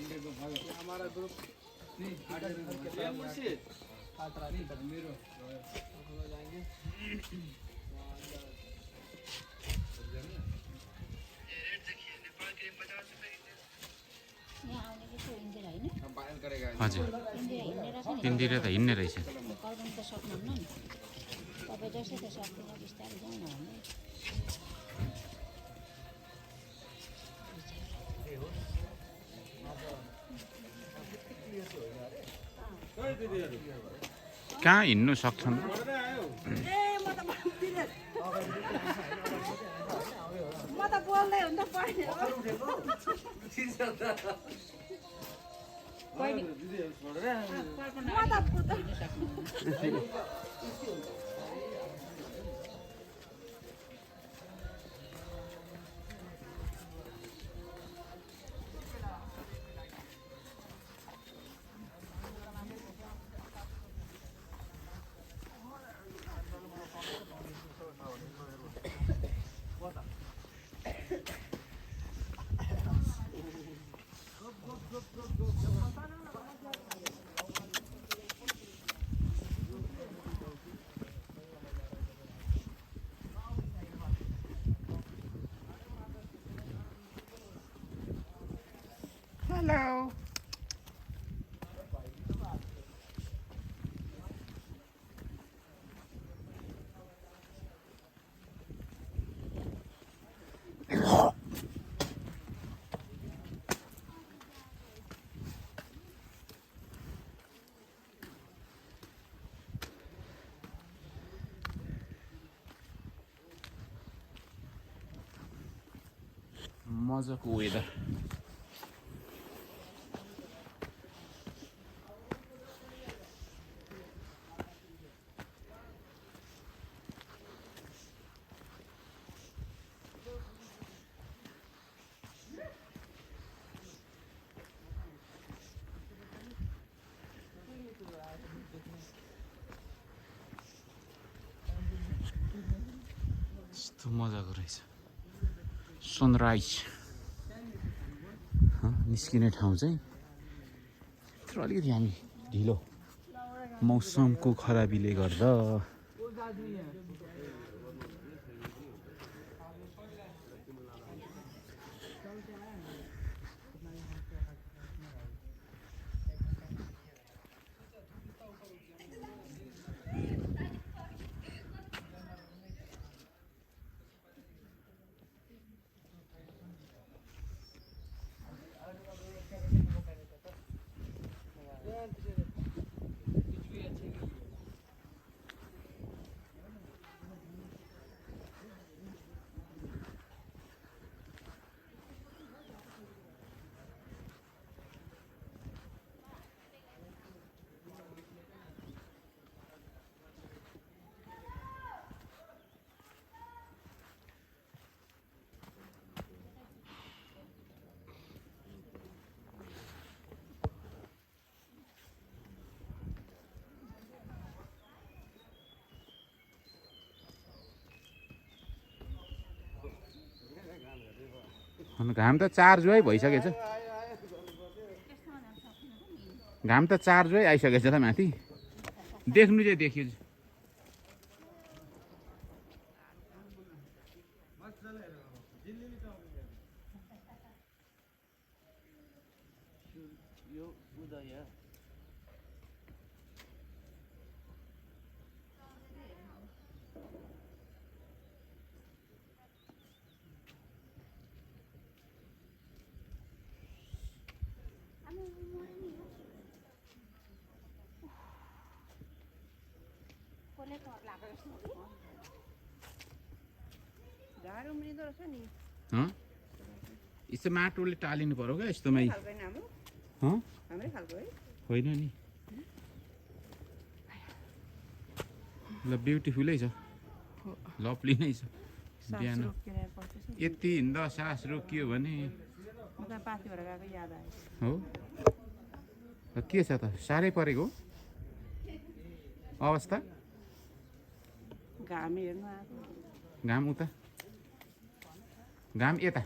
हमारा ग्रुप नहीं जाएंगे हजुर तिनतिर त हिँड्ने रहेछ कहाँ हिँड्नु सक्छन् Hello. मजाको वेदर यस्तो मजाको रहेछ सनराइज निस्किने ठाउँ चाहिँ तर अलिकति हामी ढिलो मौसमको खराबीले गर्दा घाम त चार्जै भइसकेछ घाम त चार्जै आइसकेछ त माथि देख्नु चाहिँ देखियो यस्तो माटोले टालिनु पर्यो क्या यस्तोमै होइन नि ल ब्युटिफुलै छ लभली नै छ बिहान यति हिँड्दा सास रोकियो भने हो के छ त साह्रै परेको अवस्था घाम उता घाम यता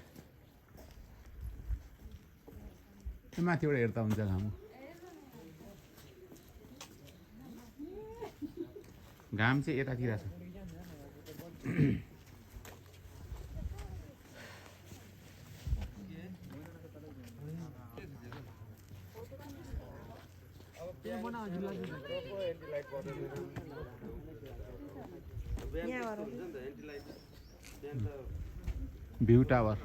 माथिबाट हेर्दा हुन्छ घाम घाम चाहिँ यतातिर छ भ्यू टावर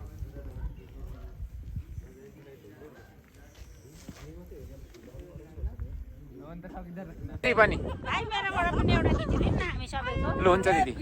पनि ल हुन्छ दिदी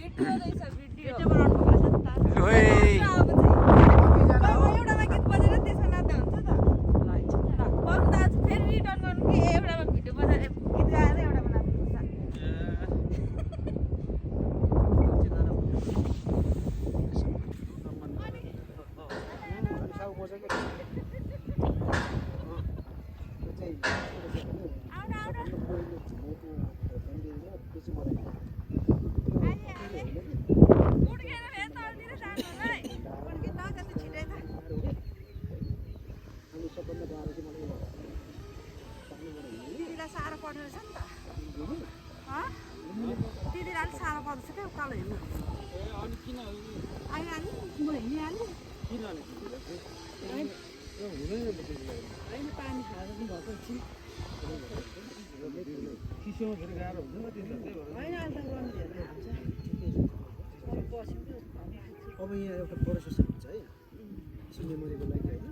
अब यहाँ एउटा बडो सोसाइटी हुन्छ है सिनेमरीको लागि होइन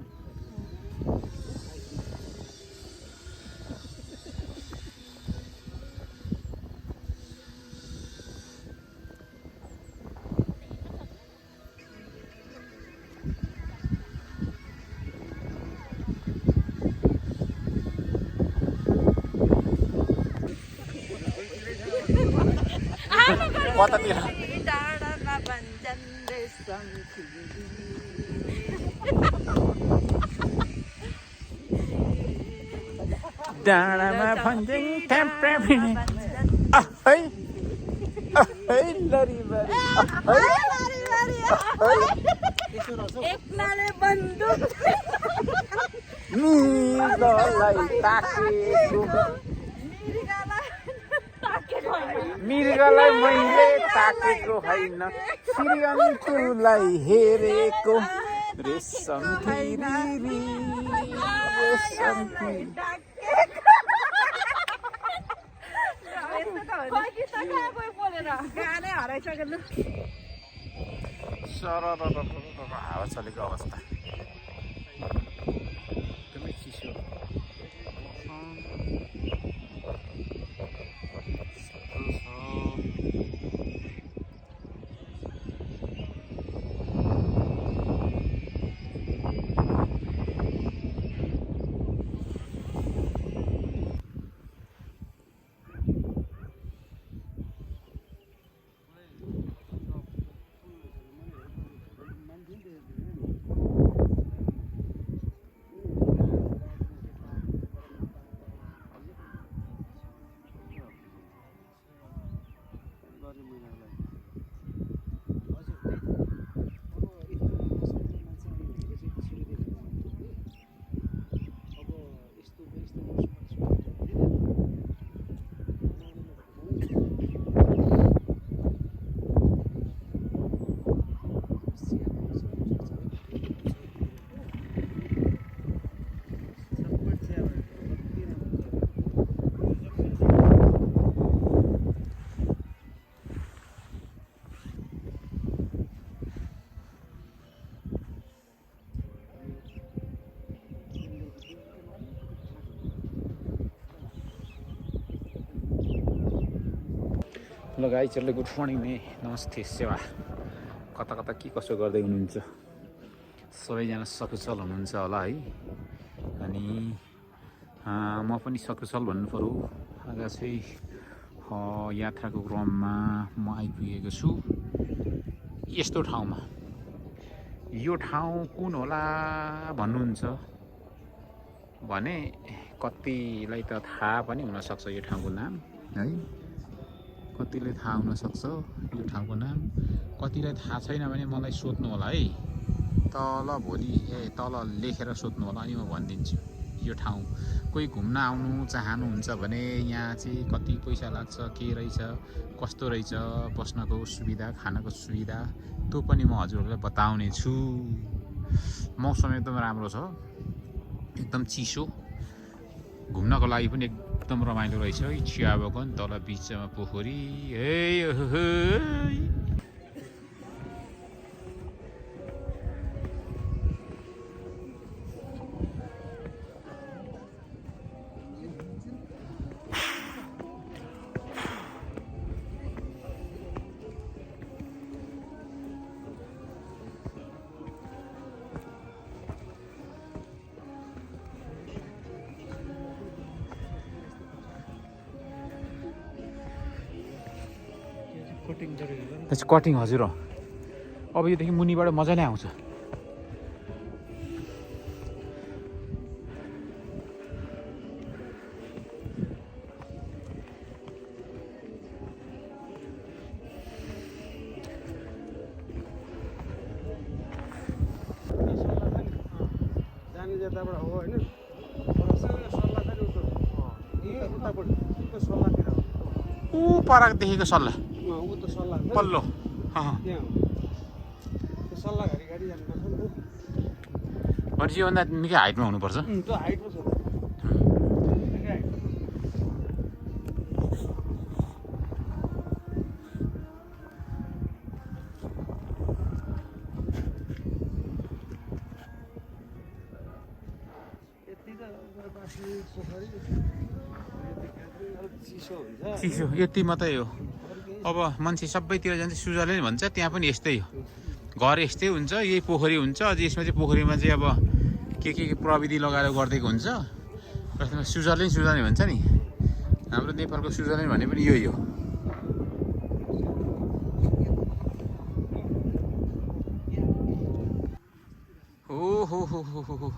कतातिर डाँडामा भन्छन् एकनाले बन्दुक मृगलाई मैले ताकेको होइन श्रीअन्तुलाई हेरेको रेशम थिरी रेशम हावा चलेको अवस्था एकदमै चिसो ल गाइजहरूले गुड मर्निङ नै नमस्ते सेवा कता कता के कसो गर्दै हुनुहुन्छ सबैजना सकुशल हुनुहुन्छ होला है अनि म पनि सकुशल भन्नु पऱ्यो आज चाहिँ यात्राको क्रममा म आइपुगेको छु यस्तो ठाउँमा यो ठाउँ कुन होला भन्नुहुन्छ भने कतिलाई त थाहा पनि हुनसक्छ यो ठाउँको नाम है कतिलाई थाहा हुनसक्छ यो ठाउँको नाम कतिलाई थाहा छैन भने मलाई सोध्नु होला है तल भोलि तल लेखेर सोध्नु होला अनि म भनिदिन्छु यो ठाउँ कोही घुम्न आउनु चाहनुहुन्छ भने यहाँ चाहिँ कति पैसा लाग्छ के रहेछ कस्तो रहेछ बस्नको सुविधा खानको सुविधा त्यो पनि म हजुरहरूलाई बताउने छु। मौसम एकदम राम्रो छ एकदम चिसो घुम्नको लागि पनि एकदम रमाइलो रहेछ चिया बगान तल बिचमा पोखरी कटिङ हजुर अब योदेखि मुनिबाट मजाले आउँछ। जाने जताबाट हो होइन सल्लाह ऊ परदेखिको सल्लाह ऊ त सल्लाह पल्लो त्यहाँ त्यो सल्लाह घरि जानुपर्छ नि त भनेपछि योभन्दा निकै हाइटमा हुनुपर्छ। त्यो हाइटमा छ चिसो यति मात्रै हो। अब मान्छे सबैतिर जान्छ स्विजरल्यान्ड भन्छ त्यहाँ पनि यस्तै हो घर यस्तै हुन्छ यही पोखरी हुन्छ अझ यसमा चाहिँ पोखरीमा चाहिँ अब के प्रविधि लगाएर गरिदिएको हुन्छ स्विजरल्यान्ड भन्छ नि हाम्रो नेपालको स्विजरल्यान्ड भने पनि यही हो हो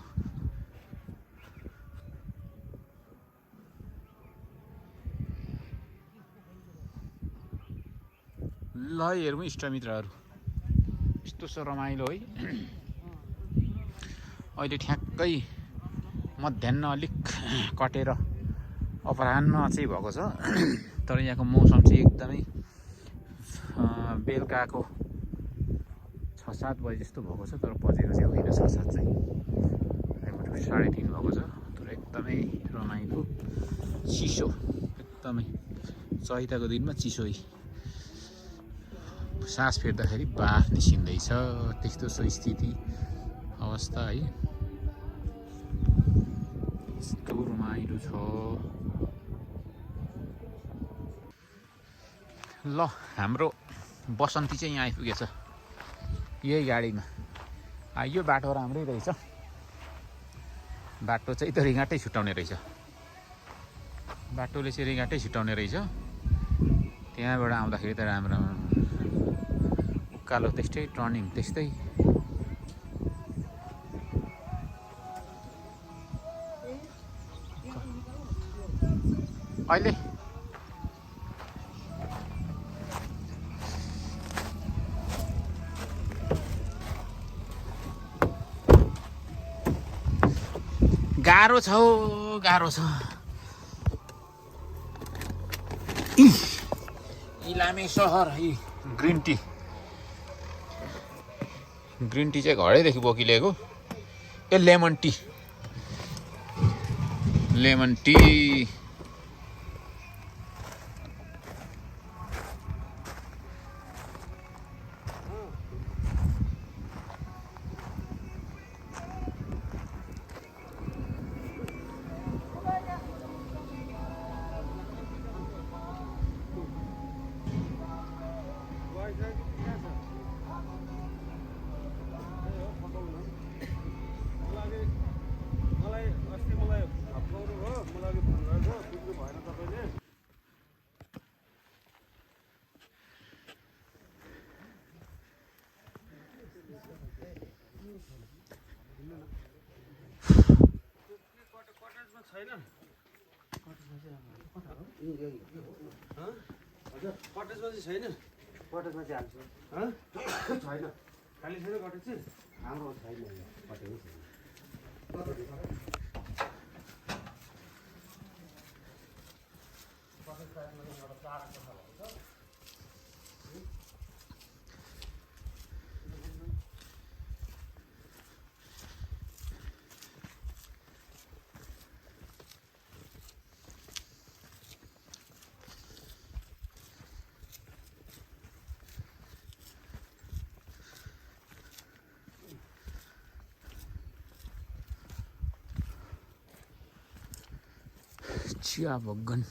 ल हेरौँ इष्टमित्रहरू यस्तो छ रमाइलो है। अहिले ठ्याक्कै मध्याह अलिक कटेर अपराह्न चाहिँ भएको छ तर यहाँको मौसम चाहिँ एकदमै बेलुकाको 6-7 बजे जस्तो भएको छ तर बजेको चाहिँ होइन 6-7 चाहिँ 3:30 भएको छ तर एकदमै रमाइलो चिसो एकदमै चैताको दिनमा चिसो सास फेर्दाखेरि बाफ निस्किँदैछ त्यस्तो छ स्थिति अवस्था है। यस्तो रमाइलो छ। ल हाम्रो बसन्ती चाहिँ यहाँ आइपुगेछ यही गाडीमा यो बाटो राम्रै रहेछ बाटो चाहिँ त रिँगाटै छुट्याउने रहेछ बाटोले चाहिँ रिँगाटै छुट्याउने रहेछ त्यहाँबाट आउँदाखेरि त राम्रो उकालो त्यस्तै टर्निङ त्यस्तै अहिले गाह्रो छ गाह्रो छ इलामे सहर है ग्रिन टी चाहिँ घरैदेखि बोकिलिएको ए लेमन टी कटेजमा चाहिँ छैन कटेजमा चाहिँ हाल्छु छैन खाली छैन कटेज चाहिँ हाम्रो छैन कटेज छैन चिया बगान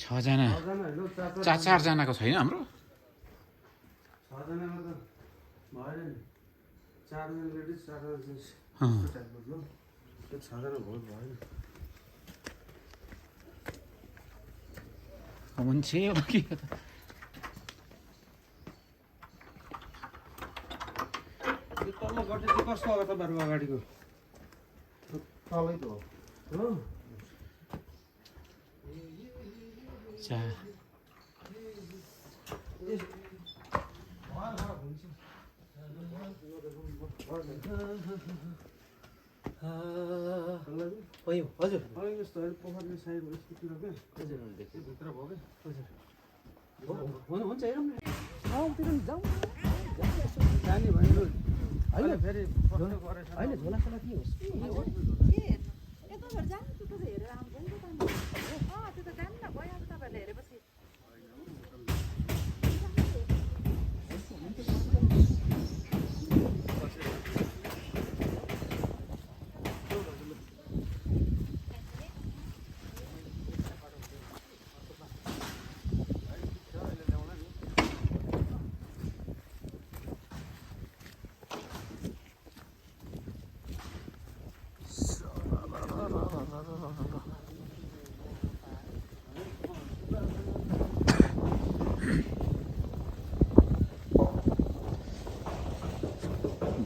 छजना चारजनाको छैन हाम्रो मान्छे अब के कसको हो तपाईँहरूको अगाडिको तलै त हो हजुर यस्तो पोखरले साइड यस्तोतिर क्या हजुर भित्र भयो क्या हजुर हुन्छ हेरौँ न जाने भने होइन फेरि होइन झोलासोला के होस्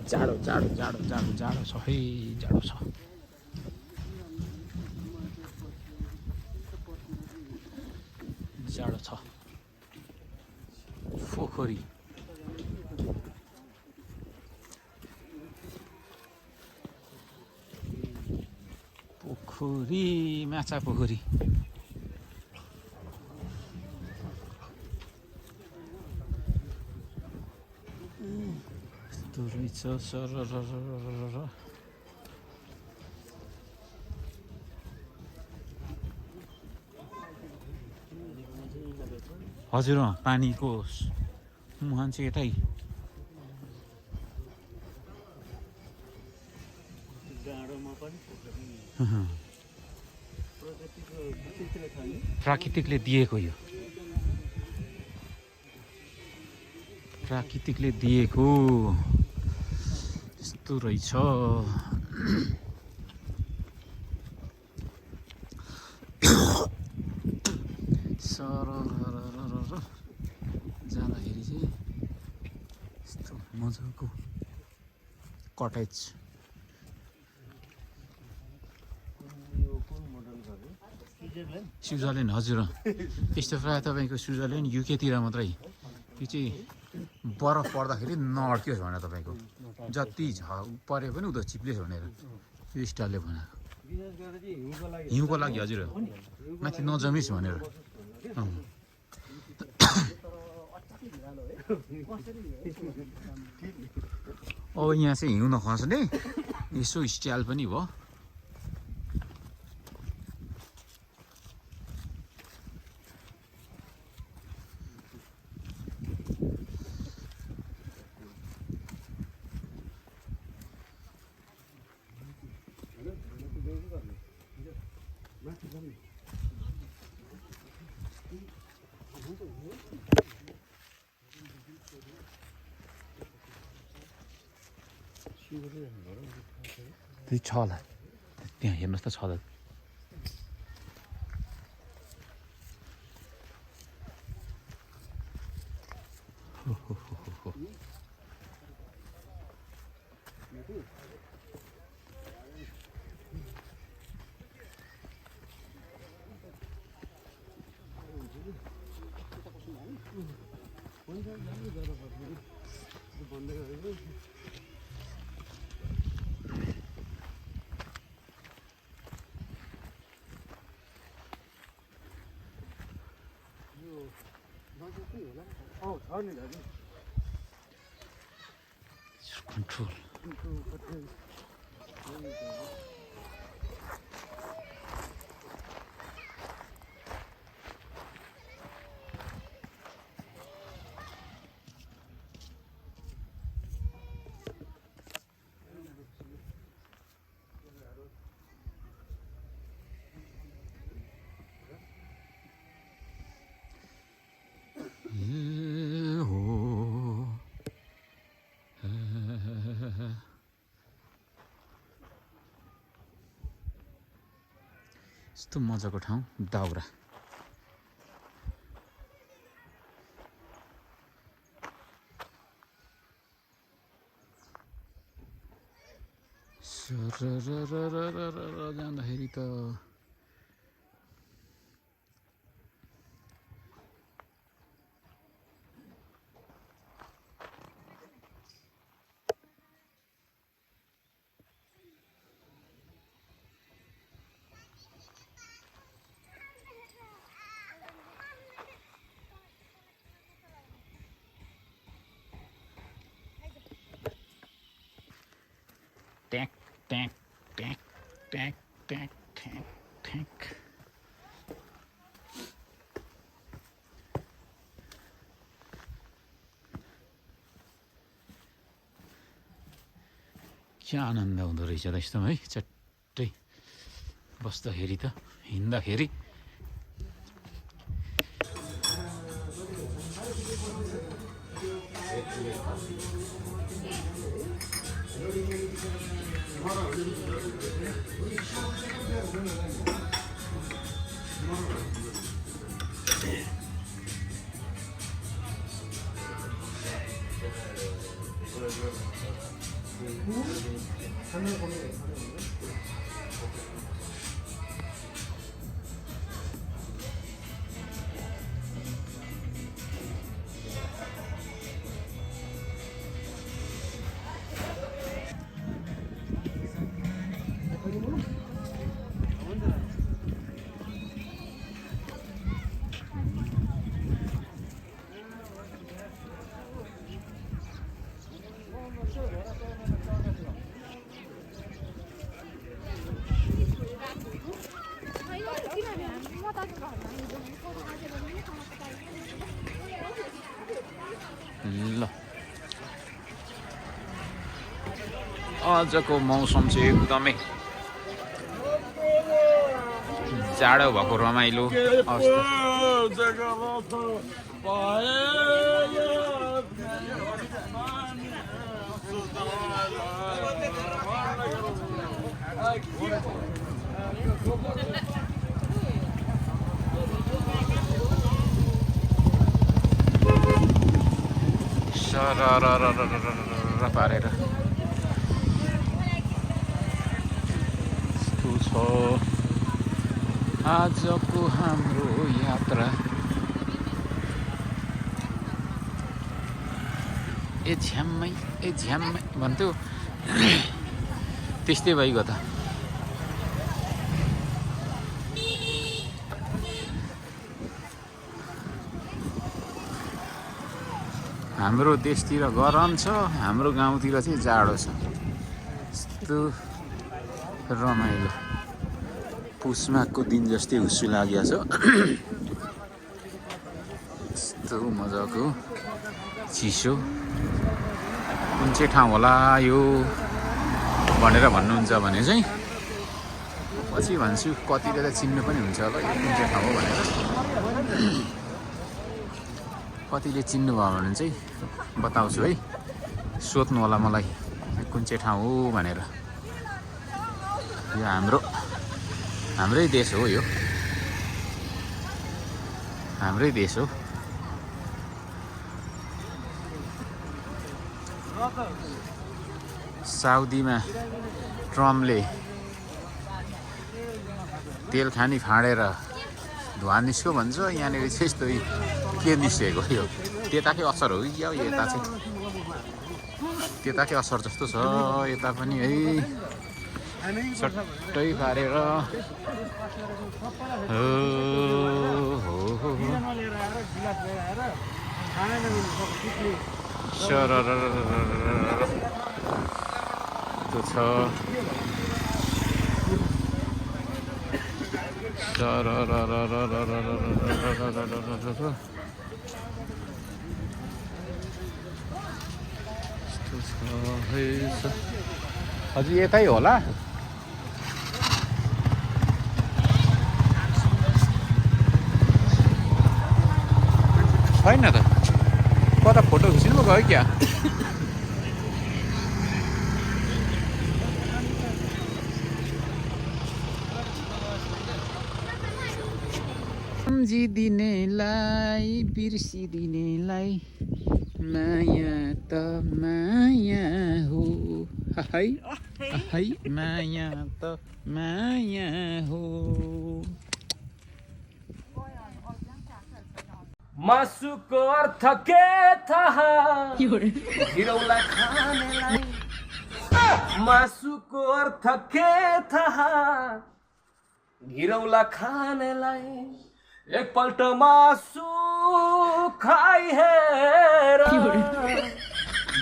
जाडो जाडो जाडो जाडो जाडो छ है जाडो छ जाडो छ पोखरी पोखरी माछा पोखरी रहेछ सर हजुर पानीको मुहान चाहिँ यतै प्राकृतिकले दिएको यो प्राकृतिकले दिएको यस्तो रहेछ जाँदाखेरि चाहिँ यस्तो मजाको कटेज स्विजरल्यान्ड हजुर यस्तो प्रायः तपाईँको स्विजरल्यान्ड युकेतिर मात्रै यो चाहिँ बरफ पर्दाखेरि नअड्कियोस् भनेर तपाईँको जति परे पनि उता चिप्लियोस् भनेर यो स्टाइलले बनाएको हिउँको लागि हजुर माथि नजमिस् भनेर अब यहाँ चाहिँ हिउँ नखस्ने यसो स्टाइल पनि भयो त्यही छ होला त्यहाँ हेर्नुहोस् त छ Control. यस्तो मजाको ठाउँ दाउरा जाँदाखेरि त ट्याक ट्याक ट्याक ट्याक ट्याक ट्याक ट्याक क्या आनन्द हुँदो रहेछ त यस्तोमा है चट्टै बस्दाखेरि त हिँड्दाखेरि ल आजको मौसम चाहिँ एकदमै जाडो भएको रमाइलो अवस्था पारेर यस्तो छ आजको हाम्रो यात्रा ए झ्याम्मै भन्थ्यो त्यस्तै भइगयो त हाम्रो देशतिर गरम छ हाम्रो गाउँतिर चाहिँ जाडो छ यस्तो रमाइलो पुसमाघको दिन जस्तै हुस्सु लागेको छ यस्तो मजाको चिसो कुन चाहिँ ठाउँ होला यो भनेर भन्नुहुन्छ भने चाहिँ पछि भन्छु कतिले त चिन्नु पनि हुन्छ होला यो कुन चाहिँ ठाउँ हो भनेर कतिले चिन्नुभयो भने चाहिँ बताउँछु है सोध्नु होला मलाई कुन चाहिँ ठाउँ हो भनेर यो हाम्रै देश हो यो हाम्रै देश हो साउदीमा ट्रम्पले तेल खानी फाँडेर धुवा निस्क्यो भन्छ यहाँनिर चाहिँ यस्तो के निस्केको यो त्यताकै असर हो कि क्या यता चाहिँ त्यताकै असर जस्तो छ यता पनि है सट्टै पारेर त्यो छ हजुर यतै होला छैन त कता फोटो खिच्नु गयो क्या सम्झिदिनेलाई बिर्सिदिनेलाई माया त माया हो है है माया त माया हो मासुको अर्थ के थाहा घिरौला खानेलाई मासुको अर्थ के थाहा घिरौला खानेलाई एकपल्ट मासु खाइ हेर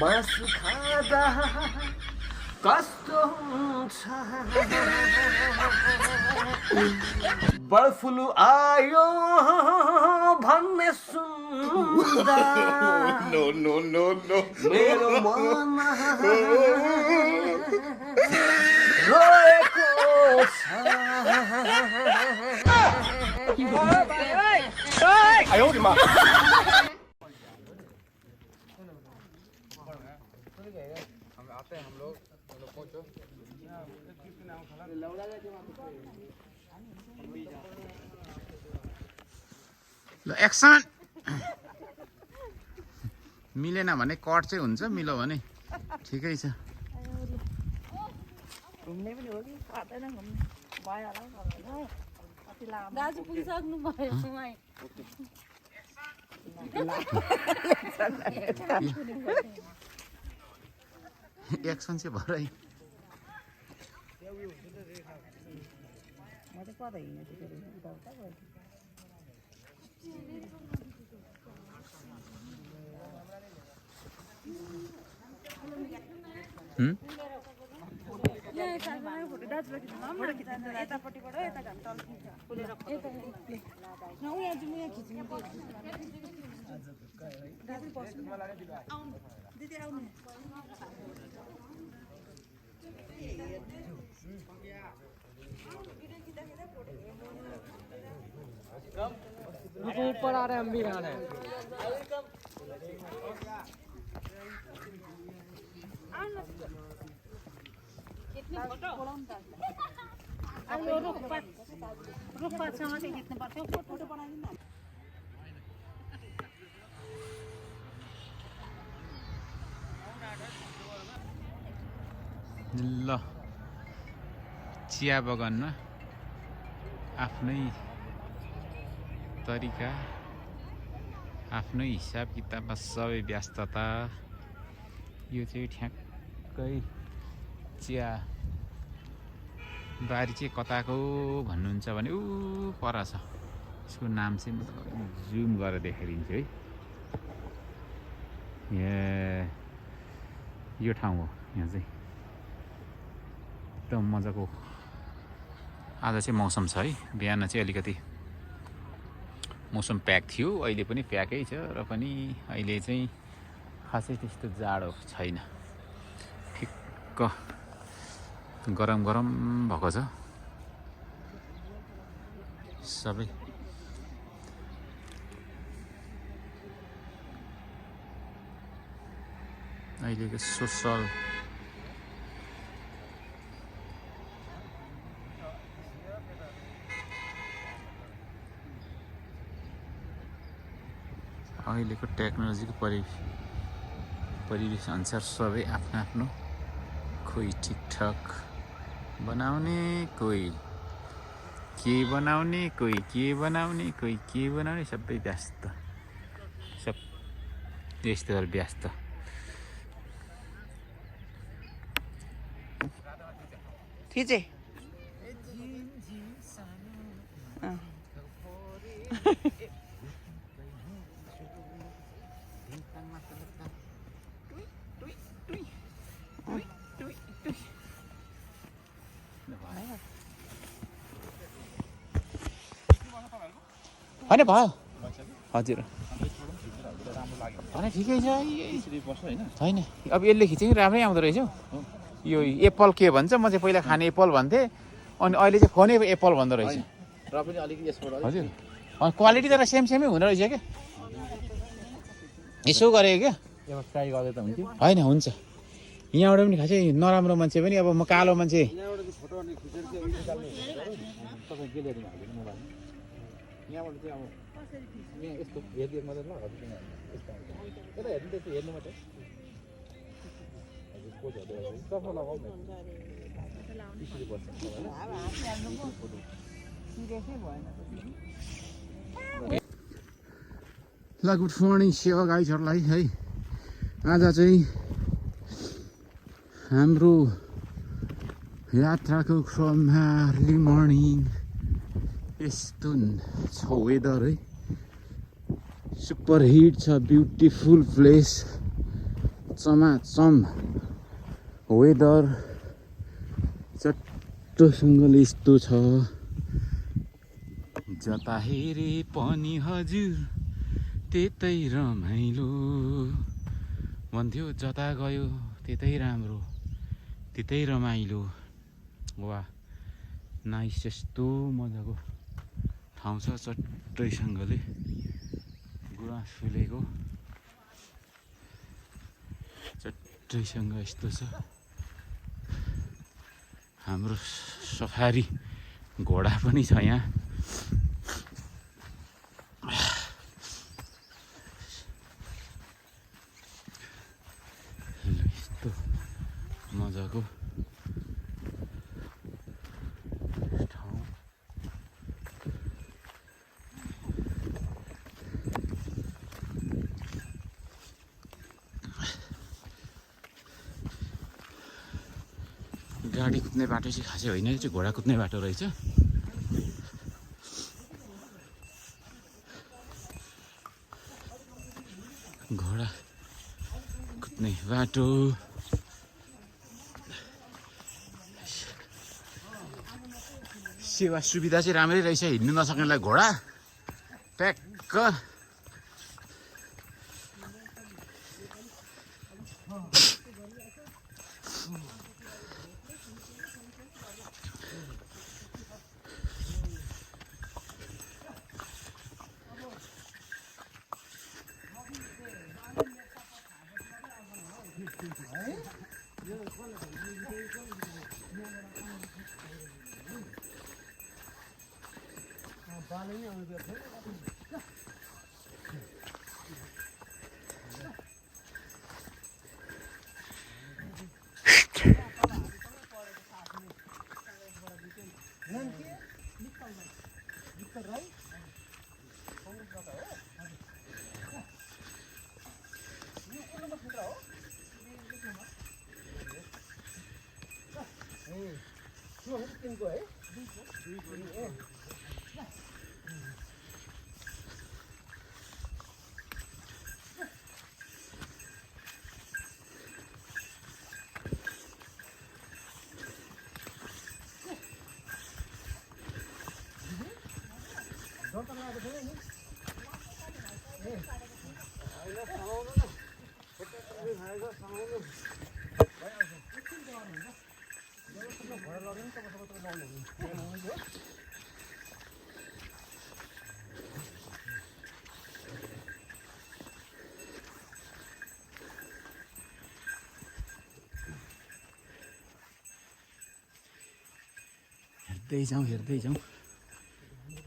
मासु खाँदा कस्तो हुन्छ बर्ड फ्लू आयो भन्ने सुन्दा मेरो मन रोएको छ ल एक्सन मिलेन भने कट चाहिँ हुन्छ मिल्यो भने ठिकै छ घुम्ने पनि हो कि पर्दैन घुम्ने भयो होला कति लामो दाजु पुगिसक्नु भयो एक्सन चाहिँ भरै म चाहिँ कता हिँडेको यतापट्टिबाट यता घाम तल दिदी आउनु ऊपर आ रहे हैं हम भी आ रहे हैं रुखपातसँग चाहिँ खिच्नु पर्थ्यो फोटो बनाइदिनु ल चिया बगानमा आफ्नै तरिका आफ्नै हिसाब किताबमा सबै व्यस्तता यो चाहिँ ठ्याक्कै चिया बारी चाहिँ कताको भन्नुहुन्छ भने ऊ पर छ यसको नाम चाहिँ जुम गरेर देखाइदिन्छु है यो ठाउँ हो यहाँ चाहिँ एकदम मजाको आज चाहिँ मौसम छ है बिहान चाहिँ अलिकति मौसम प्याक थियो अहिले पनि प्याकै छ र पनि अहिले चाहिँ खासै त्यस्तो जाडो छैन ठिक्क गरम गरम भएको छ सबै अहिलेको सोसल अहिलेको टेक्नोलोजीको परिवेश अनुसार सबै आफ्नो आफ्नो कोही ठिकठाक बनाउने कोही के बनाउने कोही के बनाउने कोही के बनाउने सबै व्यस्त सब यस्तोहरू व्यस्त खिचे होइन भयो हजुर होइन ठिकै छ छैन अब यसले खिचेको राम्रै आउँदो रहेछ हौ यो एप्पल के भन्छ म चाहिँ पहिला खाने एप्पल भन्थेँ अनि अहिले चाहिँ फोनै एप्पल भन्दो रहेछ र पनि अलिकति यसबाट हजुर क्वालिटी तर सेमै हुँदो रहेछ क्या यसो गरेको क्या एउटा ट्राई गर्दै त हुन्थ्यो होइन हुन्छ यहाँबाट पनि खासै नराम्रो मान्छे पनि अब म कालो मान्छे तपाईँ के ल्याइदिनु हाल्दैन मोबाइलमा यहाँबाट चाहिँ अब यहाँ यस्तो हेरिदिएको मात्रै ल हजुर यस्तो यता हेर्नु त्यस्तो हेर्नु मात्रै हजुर कोचहरू चस्मा लगाउँ न 20 रुपियाँ पर्छ ल गुड मर्निङ सेवा गाइजहरूलाई है आज चाहिँ हाम्रो यात्राको क्रममा अर्ली मर्निङ यस्तो छ वेदर है सुपर हिट छ ब्युटिफुल प्लेस चमाचम वेदर चट्टोसँगले यस्तो छ जता हेरे पनि हजुर त्यतै रमाइलो भन्थ्यो जता गयो त्यतै राम्रो त्यतै रमाइलो वा नाइस यस्तो मजाको ठाउँ छ चट्टैसँगले गुराँस फुलेको चट्टैसँग यस्तो छ हाम्रो सफारी घोडा पनि छ यहाँ यस्तो मजाको ठाउँ गाडी कुद्ने बाटो चाहिँ खासै होइन यो चाहिँ घोडा कुद्ने बाटो रहेछ घोडा कुद्ने बाटो सेवा सुविधा चाहिँ राम्रै रहेछ हिँड्नु नसक्नेलाई घोडा ट्याक्क हेर्दै जाउँ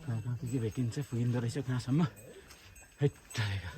कहाँ के भेटिन्छ पुगिँदो रहेछ कहाँसम्म हेट्टालेका है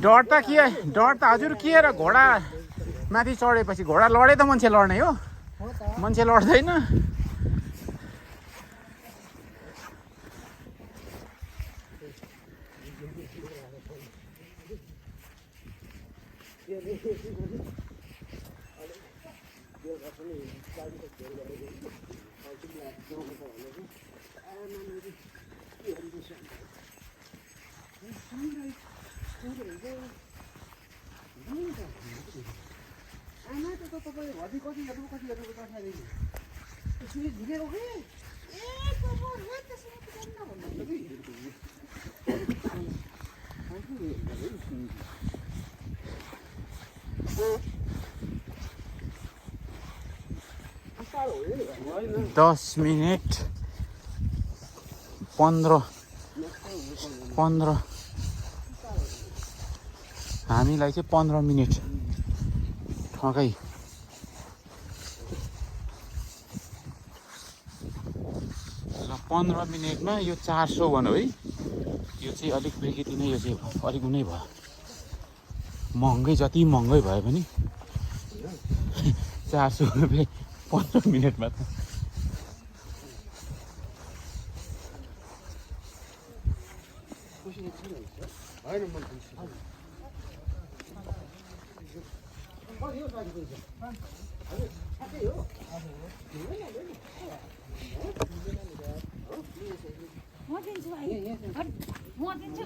डर त के डर त हजुर के र घोडा माथि चढेपछि घोडा लडे त मान्छे लड्ने हो मान्छे लड्दैन दस मिनट 15 हामीलाई चाहिँ 15 मिनट ठकै र 15 मिनटमा यो 400 भन्यो है यो चाहिँ अलिक प्रकृति नै यो चाहिँ अलिक उनै भयो महँगै जति महँगै भए पनि 400 रुपियाँ 15 मिनटमा त म दिन्छु